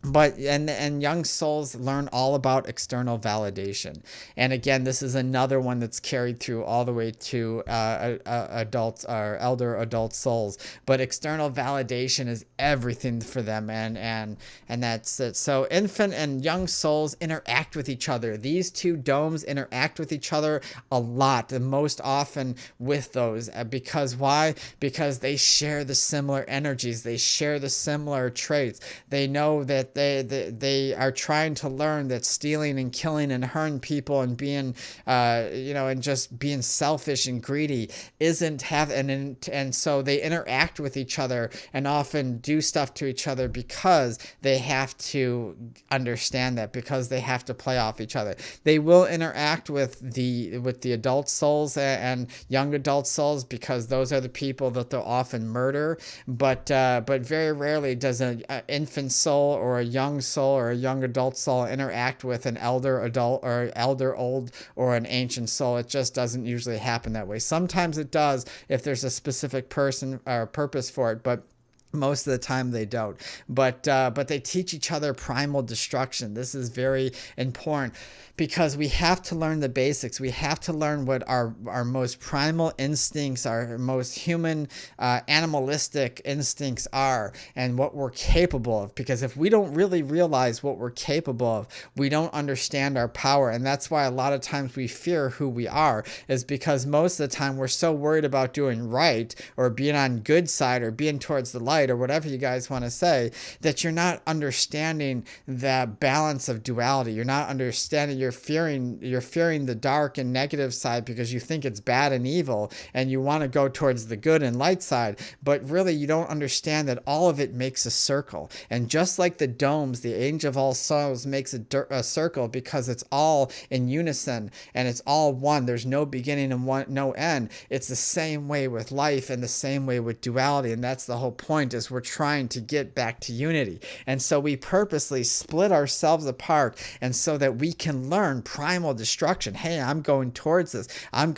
But and young souls learn all about external validation, and again, this is another one that's carried through all the way to adults or elder adult souls. But external validation is everything for them, and that's it. So infant and young souls interact with each other. These two domes interact with each other a lot, and most often with those because why? Because they share the similar energies, they share the similar traits. They know that they are trying to learn that stealing and killing and hurting people and being and just being selfish and greedy isn't and so they interact with each other and often do stuff to each other because they have to understand that, because they have to play off each other. They will interact with the adult souls and young adult souls because those are the people that they'll often murder, but very rarely does an infant soul or a young soul or a young adult soul interact with an elder adult or elder old or an ancient soul. It just doesn't usually happen that way. Sometimes it does if there's a specific person or purpose for it, but most of the time they don't. But they teach each other primal destruction. This is very important because we have to learn the basics. We have to learn what our most primal instincts, our most human, animalistic instincts are, and what we're capable of. Because if we don't really realize what we're capable of, we don't understand our power. And that's why a lot of times we fear who we are, is because most of the time we're so worried about doing right or being on good side or being towards the light or whatever you guys want to say, that you're not understanding the balance of duality. You're not understanding, you're fearing the dark and negative side because you think it's bad and evil and you want to go towards the good and light side, but really you don't understand that all of it makes a circle. And just like the domes, the age of all souls makes a circle because it's all in unison and it's all one. There's no beginning and no end. It's the same way with life and the same way with duality, and that's the whole point, is we're trying to get back to unity. And so we purposely split ourselves apart, and so that we can learn primal destruction. Hey, I'm going towards this. And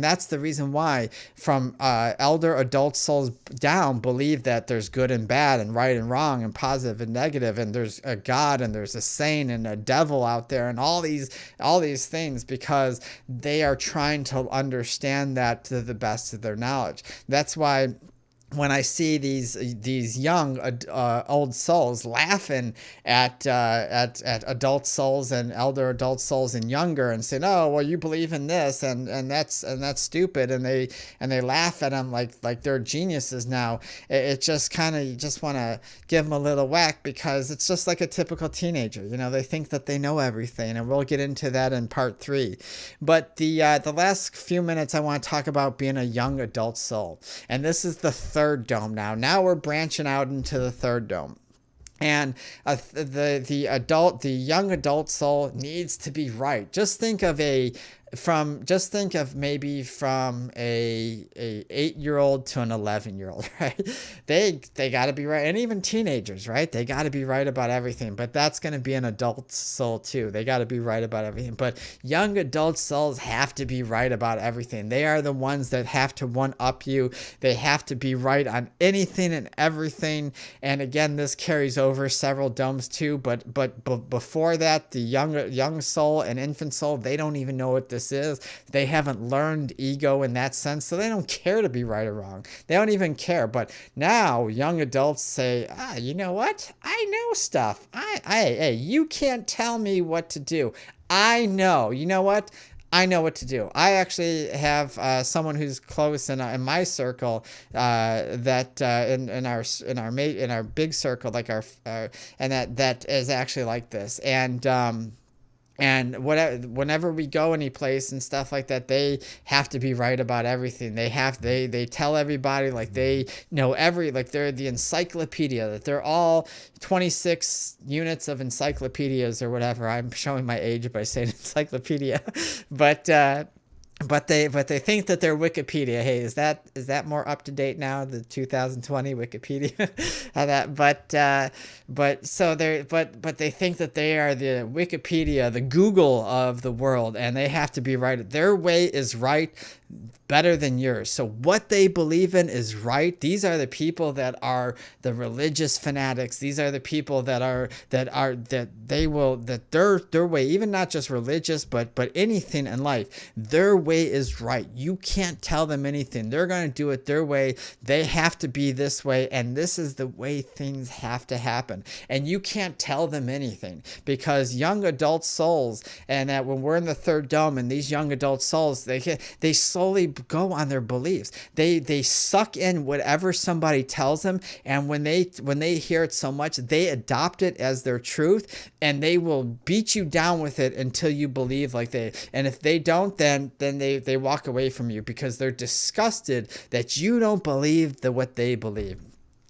that's the reason why from elder adult souls down believe that there's good and bad and right and wrong and positive and negative, and there's a God and there's a saint and a devil out there and all these things, because they are trying to understand that to the best of their knowledge. That's why when I see these young old souls laughing at adult souls and elder adult souls and younger, and saying, "Oh, well, you believe in this and that's stupid," and they laugh at them like they're geniuses now. It just kind of, you just want to give them a little whack, because it's just like a typical teenager. They think that they know everything, and we'll get into that in part 3. But the last few minutes I want to talk about being a young adult soul, and this is the third dome now. Now we're branching out into the third dome. And the young adult soul needs to be right. Just think of maybe from a 8-year-old to an 11-year-old, right? They got to be right. And even teenagers, right? They got to be right about everything. But that's going to be an adult soul too. They got to be right about everything. But young adult souls have to be right about everything. They are the ones that have to one-up you. They have to be right on anything and everything. And again, this carries over several domes too. But before that, the young soul and infant soul, they don't even know what this is. They haven't learned ego in that sense, so they don't care to be right or wrong. They don't even care. But now young adults say, you know what? I know stuff. Hey, you can't tell me what to do. I know. You know what? I know what to do. I actually have someone who's close in my circle that in our big circle, like our and that is actually like this. And whenever we go any place and stuff like that, they have to be right about everything. They tell everybody, like, they know like they're the encyclopedia, that they're all 26 units of encyclopedias or whatever. I'm showing my age by saying encyclopedia, but they think that they're Wikipedia. Hey, is that more up to date now? The 2020 Wikipedia, but they think that they are the Wikipedia, the Google of the world, and they have to be right. Their way is right, better than yours. So what they believe in is right. These are the people that are the religious fanatics. These are the people that their way, even not just religious, but anything in life, their way is right. You can't tell them anything. They're going to do it their way. They have to be this way, and this is the way things have to happen. And you can't tell them anything, because young adult souls, and that when we're in the third dome, and these young adult souls, they slowly go on their beliefs. They suck in whatever somebody tells them, and when they hear it so much, they adopt it as their truth, and they will beat you down with it until you believe like they. And if they don't, then they walk away from you, because they're disgusted that you don't believe what they believe.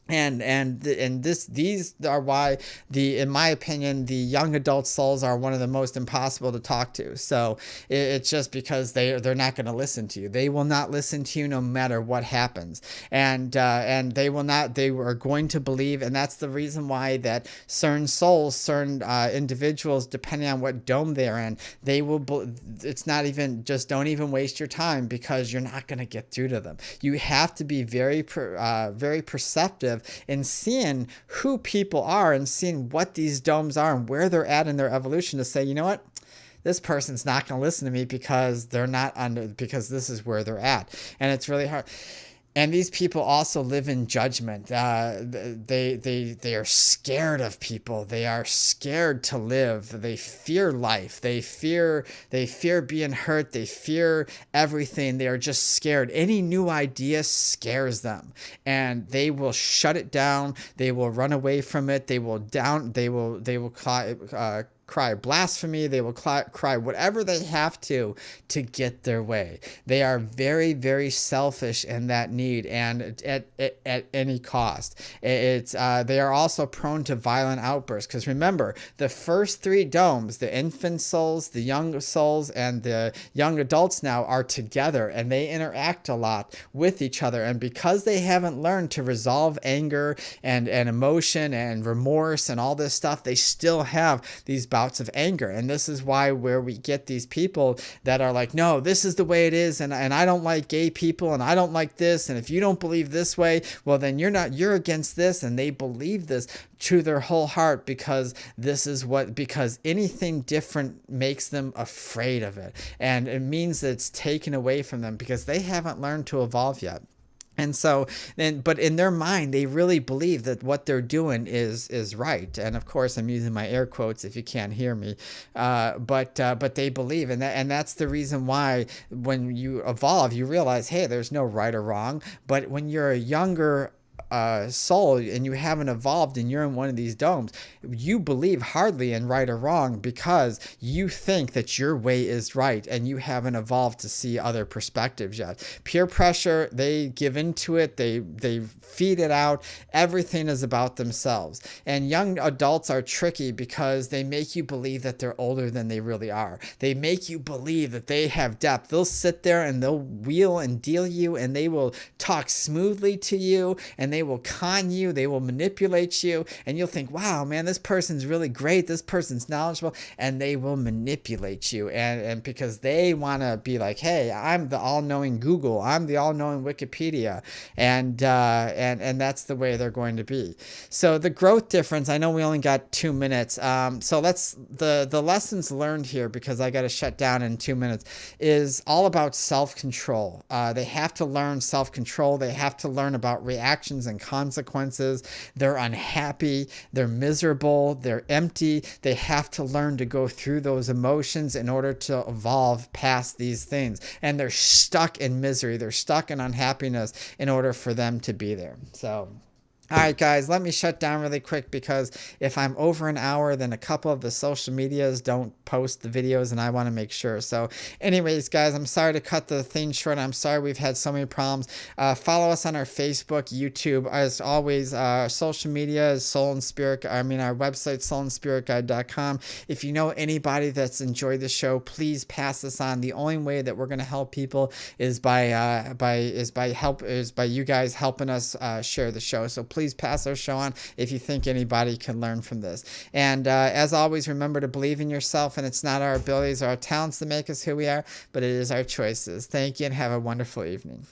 And these are why in my opinion, the young adult souls are one of the most impossible to talk to. So it's just because they're not going to listen to you. They will not listen to you no matter what happens. And they will not. They are going to believe, and that's the reason why that certain souls, certain individuals, depending on what dome they're in, they will. It's not even just, don't even waste your time, because you're not going to get through to them. You have to be very perceptive in seeing who people are and seeing what these domes are and where they're at in their evolution, to say, you know what, this person's not going to listen to me because because this is where they're at. And it's really hard. And these people also live in judgment. They are scared of people. They are scared to live. They fear life. They fear being hurt. They fear everything. They are just scared. Any new idea scares them, and they will shut it down. They will run away from it. They will cry blasphemy. They will cry whatever they have to get their way. They are very, very selfish in that need, and at any cost. They are also prone to violent outbursts, because remember, the first three domes, the infant souls, the young souls, and the young adults now are together, and they interact a lot with each other. And because they haven't learned to resolve anger and emotion and remorse and all this stuff, they still have these bouts of anger. And this is where we get these people that are like, no, this is the way it is, and I don't like gay people, and I don't like this, and if you don't believe this way, well, then you're against this. And they believe this to their whole heart, because because anything different makes them afraid of it, and it means that it's taken away from them, because they haven't learned to evolve yet. And so, but in their mind, they really believe that what they're doing is right. And of course, I'm using my air quotes if you can't hear me. But they believe, and that's the reason why when you evolve, you realize, hey, there's no right or wrong. But when you're a younger soul and you haven't evolved and you're in one of these domes, you believe hardly in right or wrong, because you think that your way is right and you haven't evolved to see other perspectives yet. Peer pressure, they give into it, they feed it out. Everything is about themselves. And young adults are tricky, because they make you believe that they're older than they really are. They make you believe that they have depth. They'll sit there and they'll wheel and deal you, and they will talk smoothly to you, and they will con you, they will manipulate you, and you'll think, wow, man, this person's really great, this person's knowledgeable, and they will manipulate you, and because they want to be like, hey, I'm the all-knowing Google, I'm the all-knowing Wikipedia, and that's the way they're going to be. So the growth difference, I know we only got 2 minutes, so let's the lessons learned here, because I got to shut down in 2 minutes, is all about self-control. They have to learn self-control. They have to learn about reactions and consequences. They're unhappy, they're miserable, they're empty. They have to learn to go through those emotions in order to evolve past these things. And they're stuck in misery, they're stuck in unhappiness in order for them to be there. So all right, guys, let me shut down really quick, because if I'm over an hour, then a couple of the social medias don't post the videos, and I want to make sure. So anyways, guys, I'm sorry to cut the thing short. I'm sorry we've had so many problems. Follow us on our Facebook, YouTube. As always, social media is our website, soulandspiritguide.com. If you know anybody that's enjoyed the show, please pass this on. The only way that we're going to help people is by you guys helping us share the show. So please pass our show on if you think anybody can learn from this. And as always, remember to believe in yourself, and it's not our abilities or our talents that make us who we are, but it is our choices. Thank you, and have a wonderful evening.